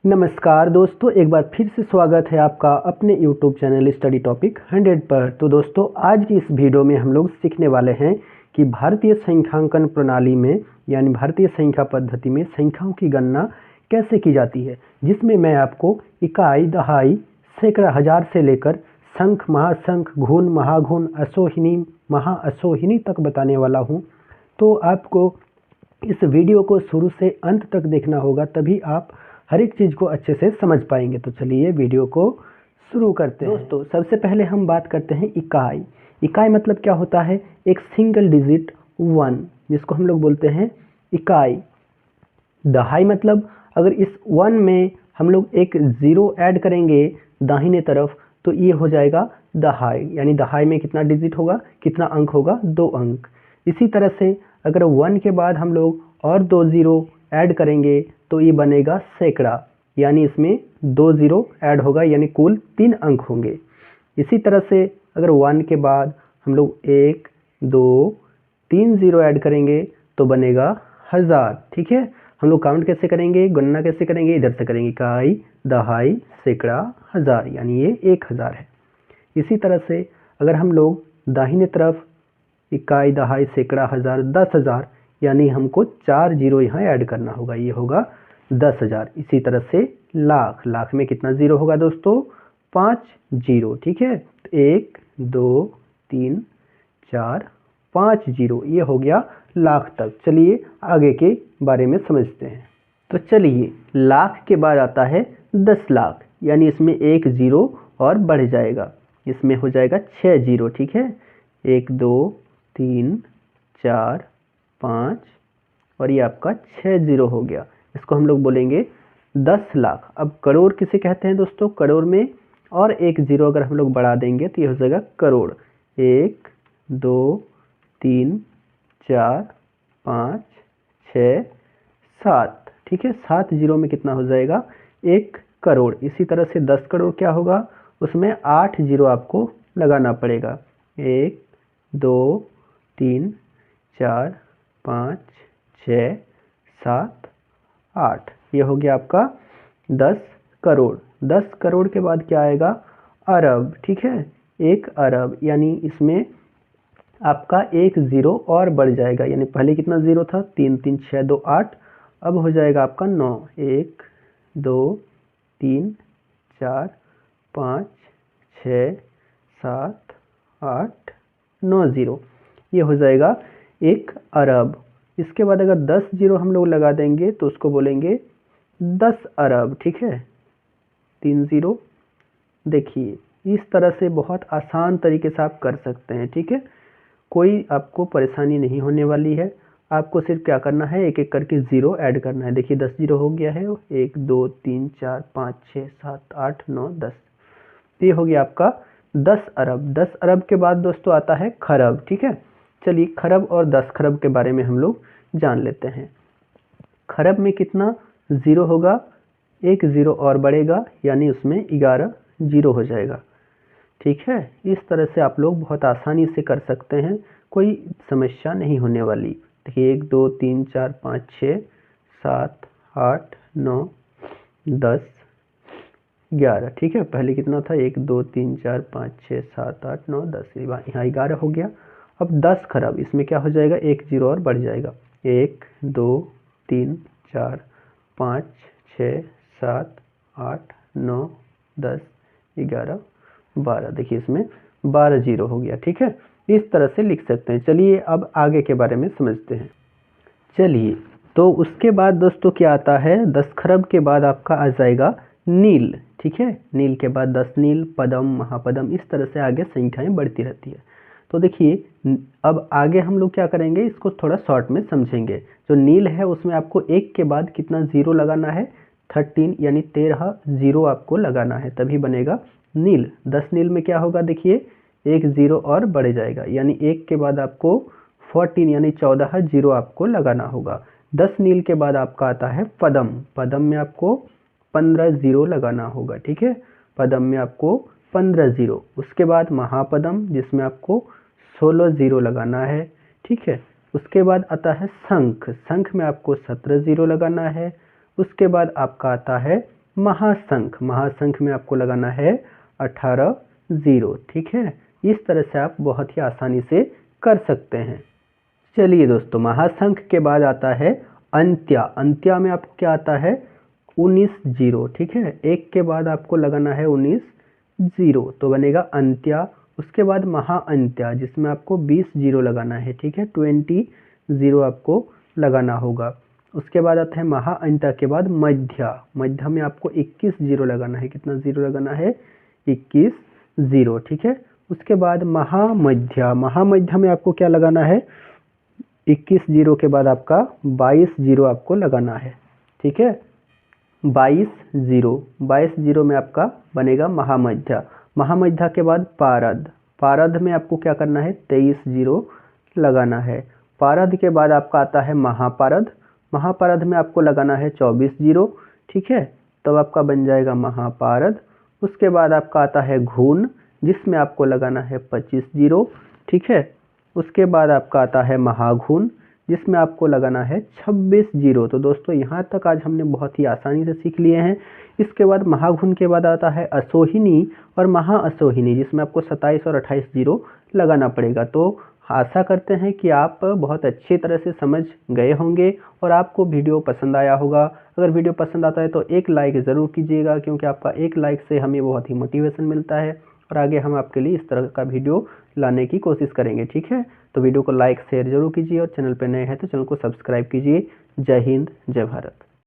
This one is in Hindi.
नमस्कार दोस्तों, एक बार फिर से स्वागत है आपका अपने YouTube चैनल स्टडी टॉपिक 100 पर। तो दोस्तों, आज की इस वीडियो में हम लोग सीखने वाले हैं कि भारतीय संख्यांकन प्रणाली में यानी भारतीय संख्या पद्धति में संख्याओं की गणना कैसे की जाती है, जिसमें मैं आपको इकाई, दहाई, सैकड़ा, हजार से लेकर संख, महासंख, घून, महाघून, असोहिनी, महाअसोहिनी तक बताने वाला हूँ। तो आपको इस वीडियो को शुरू से अंत तक देखना होगा, तभी आप हर एक चीज़ को अच्छे से समझ पाएंगे। तो चलिए वीडियो को शुरू करते हैं। दोस्तों, सबसे पहले हम बात करते हैं इकाई। इकाई मतलब क्या होता है? एक सिंगल डिजिट 1, जिसको हम लोग बोलते हैं इकाई। दहाई मतलब अगर इस 1 में हम लोग एक 0 ऐड करेंगे दाहिने तरफ, तो ये हो जाएगा दहाई। यानी दहाई में कितना डिजिट होगा, कितना अंक होगा? 2 अंक। इसी तरह से अगर 1 के बाद हम लोग और 2 0 ऐड करेंगे तो ये बनेगा सैकड़ा। यानी इसमें 2 0 ऐड होगा, यानी कुल 3 अंक होंगे। इसी तरह से अगर 1 के बाद हम लोग 1 2 3 0 ऐड करेंगे तो बनेगा हजार। ठीक है, हम लोग काउंट कैसे करेंगे, गणना कैसे करेंगे? इधर से करेंगे, इकाई, दहाई, सैकड़ा, हजार, यानी ये 1000 है। इसी तरह से अगर हम लोग दाहिने तरफ इकाई, दहाई, सैकड़ा, हजार, 10,000, यानी हमको 4 0 यहाँ ऐड करना होगा, ये होगा 10,000। इसी तरह से लाख, लाख में कितना 0 होगा दोस्तों? 5 0। ठीक है, 1 2 3 4 5 0, ये हो गया लाख तक। चलिए आगे के बारे में समझते हैं। तो चलिए, लाख के बाद आता है 10 लाख, यानी इसमें 1 0 और बढ़ जाएगा, इसमें हो जाएगा 6 0। ठीक है, 1 2 3 4 5 और ये आपका 6 0 हो गया। इसको हम लोग बोलेंगे 10 लाख। अब करोड़ किसे कहते हैं दोस्तों? करोड़ में और 1 0 अगर हम लोग बढ़ा देंगे तो ये हो जाएगा करोड़। 1 2 3 4 5 6 7। ठीक है, 7 0 में कितना हो जाएगा? 1 करोड़। इसी तरह से 10 करोड़ क्या होगा? उसमें 8 0 आपको लगाना पड़ेगा। 1 2 3 4 5 6 7 8, ये हो गया आपका 10 करोड़। 10 करोड़ के बाद क्या आएगा? अरब। ठीक है, 1 अरब, यानी इसमें आपका 1 0 और बढ़ जाएगा। यानी पहले कितना 0 था? 3 3 6 2 8, अब हो जाएगा आपका 9। 1 2 3 4 5 6 7 8 9 0, ये हो जाएगा 1 अरब। इसके बाद अगर 10 0 हम लोग लगा देंगे तो उसको बोलेंगे 10 अरब। ठीक है, 3 0। देखिए, इस तरह से बहुत आसान तरीके से आप कर सकते हैं। ठीक है, कोई आपको परेशानी नहीं होने वाली है। आपको सिर्फ क्या करना है, एक एक करके 0 ऐड करना है। देखिए 10 0 हो गया है, 1 2 3 4 5 6 7 8 9 10, ये हो गया आपका 10 अरब। 10 अरब के बाद दोस्तों आता है खरब। ठीक है, चलिए खरब और 10 खरब के बारे में हम लोग जान लेते हैं। खरब में कितना 0 होगा? 1 0 और बढ़ेगा, यानी उसमें 11 0 हो जाएगा। ठीक है, इस तरह से आप लोग बहुत आसानी से कर सकते हैं, कोई समस्या नहीं होने वाली। देखिए 1 2 3 4 5 6 7 8 9 10 11। ठीक है, पहले कितना था? 1 2 3 4 5 6 7 8 9 10, यहाँ 11 हो गया। अब 10 खरब, इसमें क्या हो जाएगा? 1 0 और बढ़ जाएगा। 1 2 3 4 5 6 7 8 9 10 11 12, देखिए इसमें 12 0 हो गया। ठीक है, इस तरह से लिख सकते हैं। चलिए अब आगे के बारे में समझते हैं। चलिए, तो उसके बाद दोस्तों क्या आता है? 10 खरब के बाद आपका आ जाएगा नील। ठीक है, नील के बाद 10 नील, पदम, महापदम, इस तरह से आगे संख्याएं बढ़ती रहती है। तो देखिए अब आगे हम लोग क्या करेंगे, इसको थोड़ा शॉर्ट में समझेंगे। जो नील है उसमें आपको 1 के बाद कितना 0 लगाना है? 13, यानी 13 0 आपको लगाना है, तभी बनेगा नील। 10 नील में क्या होगा? देखिए 1 0 और बढ़ जाएगा, यानी 1 के बाद आपको 14 यानी 14 0 आपको लगाना होगा। 10 नील के बाद आपका आता है पदम। पदम में आपको 15 0 लगाना होगा। ठीक है, पदम में आपको 15 0। उसके बाद महापदम, जिसमें आपको 16 0 लगाना है। ठीक है, उसके बाद आता है शंख। शंख में आपको 17 0 लगाना है। उसके बाद आपका आता है महासंख, महासंख में आपको लगाना है 18 जीरो। ठीक है, इस तरह से आप बहुत ही आसानी से कर सकते हैं। चलिए दोस्तों, महासंख के बाद आता है अंत्या। अंत्या में आपको क्या आता है 19 जीरो। ठीक है, एक के बाद आपको लगाना है 19 जीरो तो बनेगा अंत्या। उसके बाद महाअंत्या जिसमें आपको 20 जीरो लगाना है। ठीक है, 20 जीरो आपको लगाना होगा। उसके बाद आता है महाअंत्या के बाद मध्या। मध्या में आपको 21 जीरो लगाना है। कितना जीरो लगाना है 21 जीरो। ठीक है, उसके बाद महामध्या। महामध्या में आपको क्या लगाना है 21 जीरो के बाद आपका 22 जीरो आपको लगाना है। ठीक है, 22 जीरो में आपका बनेगा महामध्या। महामध्या के बाद पारद। पारद में आपको क्या करना है 23 जीरो लगाना है। पारद के बाद आपका आता है महापारद। महापारद में आपको लगाना है 24 जीरो। ठीक है, तब आपका बन जाएगा महापारद। उसके बाद आपका आता है घून जिसमें आपको लगाना है 25 जीरो। ठीक है, उसके बाद आपका आता है महाघून जिसमें आपको लगाना है 26 जीरो। तो दोस्तों यहाँ तक आज हमने बहुत ही आसानी से सीख लिए हैं। इसके बाद महाघून के बाद आता है असोहिनी और महाअसोहिनी जिसमें आपको 27 और 28 जीरो लगाना पड़ेगा। तो आशा करते हैं कि आप बहुत अच्छी तरह से समझ गए होंगे और आपको वीडियो पसंद आया होगा। अगर वीडियो पसंद आता है तो एक लाइक ज़रूर कीजिएगा, क्योंकि आपका एक लाइक से हमें बहुत ही मोटिवेशन मिलता है और आगे हम आपके लिए इस तरह का वीडियो लाने की कोशिश करेंगे। ठीक है, तो वीडियो को लाइक शेयर जरूर कीजिए और चैनल पर नए हैं तो चैनल को सब्सक्राइब कीजिए। जय हिंद, जय भारत।